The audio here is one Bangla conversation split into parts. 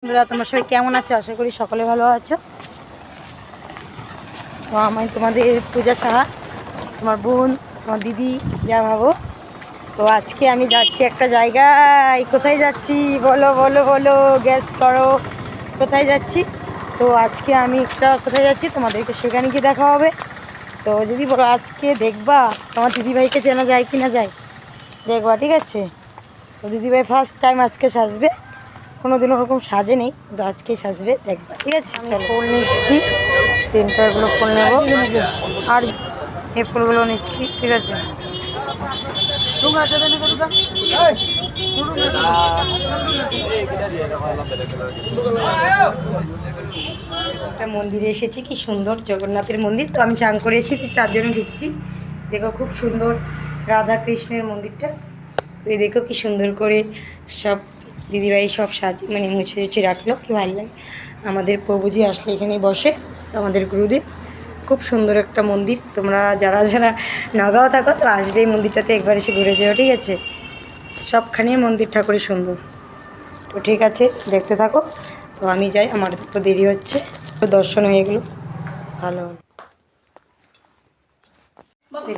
বন্ধুরা তোমরা সবাই কেমন আছো? আশা করি সকলে ভালো আছো। তো আমি তোমাদের পূজা সাহা, তোমার বোন, তোমার দিদি, যা ভাবো। তো আজকে আমি যাচ্ছি একটা জায়গায়। কোথায় যাচ্ছি বলো বলো বলো, গ্যাস করো কোথায় যাচ্ছি। তো আজকে আমি কোথায় যাচ্ছি তোমাদেরকে সেখানে গিয়ে দেখা হবে। তো যদি বলো আজকে দেখবা তোমার দিদিভাইকে চেনা যায় কি না যায়, দেখবা, ঠিক আছে? তো দিদিভাই ফার্স্ট টাইম আজকে সাজবে, কোনোদিন ওরকম সাজে নেই, কিন্তু আজকেই সাজবে, দেখবা, ঠিক আছে? আমি ফুল নিচ্ছি, তিনটাগুলো ফুল নেব, আর এই ফুলগুলো নিচ্ছি, ঠিক আছে? একটা মন্দিরে এসেছি, কি সুন্দর জগন্নাথের মন্দির। তো আমি চান করে এসেছি, তার জন্য ঢুকছি। দেখো খুব সুন্দর রাধা কৃষ্ণের মন্দিরটা। তো এই দেখো কি সুন্দর করে সব দিদিভাই সব মানে মুছে মুছে রাখলো, কি ভালো লাগে। আমাদের প্রভুজি আসলে এখানেই বসে, আমাদের গুরুদেব। খুব সুন্দর একটা মন্দির। তোমরা যারা যারা নগাঁও থাকো তো আসবে এই মন্দিরটাতে, একবার এসে ঘুরে যাও, ঠিক আছে? সবখানেই মন্দির ঠাকুরই সুন্দর। তো ঠিক আছে, দেখতে থাকো। তো আমি যাই, আমার তো দেরি হচ্ছে। তো দর্শন হয়ে গেলো, ভালো।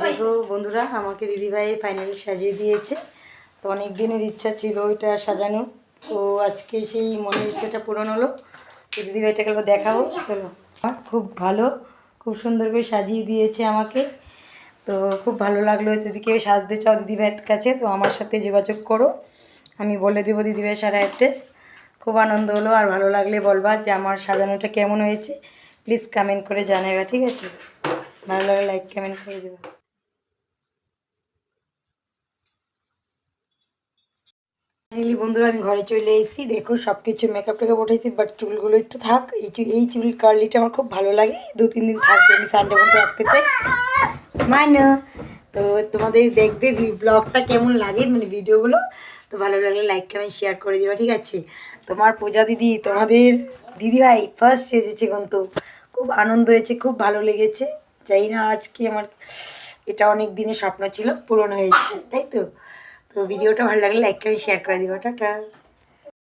দেখো বন্ধুরা, আমাকে দিদিভাই ফাইনালি সাজিয়ে দিয়েছে। তো অনেক দিনের ইচ্ছা ছিল ওইটা সাজানো, তো আজকে সেই মনের ইচ্ছাটা পূরণ হলো। তো দিদিভাইটাকে দেখাবো, চলো। আমার খুব ভালো, খুব সুন্দর করে সাজিয়ে দিয়েছে আমাকে। তো খুব ভালো লাগলো। যদি কেউ সাজতে চাও দিদিভাইয়ের কাছে, তো আমার সাথে যোগাযোগ করো, আমি বলে দেবো দিদিভাইয়ের সারা অ্যাড্রেস। খুব আনন্দ হলো, আর ভালো লাগলে বলবা যে আমার সাজানোটা কেমন হয়েছে। প্লিজ কমেন্ট করে জানাবে, ঠিক আছে? ভালো লাগলে লাইক কমেন্ট করে দেবে। ফাইনালি বন্ধুরা আমি ঘরে চলে এসেছি। দেখো সব কিছু মেকআপ টেকআপ উঠেছি, বাট চুলগুলো একটু থাক। এই চুল কার্লিটা আমার খুব ভালো লাগে, 2-3 দিন থাকবে, আমি সানডে মতো রাখতে চাই। মানে তো তোমাদের দেখবে ব্লগটা কেমন লাগে, মানে ভিডিওগুলো। তো ভালো লাগলে লাইক কমেন্ট শেয়ার করে দিবা, ঠিক আছে? তোমার পূজা দিদি, তোমাদের দিদিভাই ফার্স্ট এসেছে, কিন্তু খুব আনন্দ হয়েছে, খুব ভালো লেগেছে। চাই না আজকে আমার এটা অনেক দিনের স্বপ্ন ছিল, পূরণ হয়েছে, তাই তো? তো ভিডিওটা ভালো লাগলে লাইক কমেন্ট শেয়ার করে দিবা। টাটা।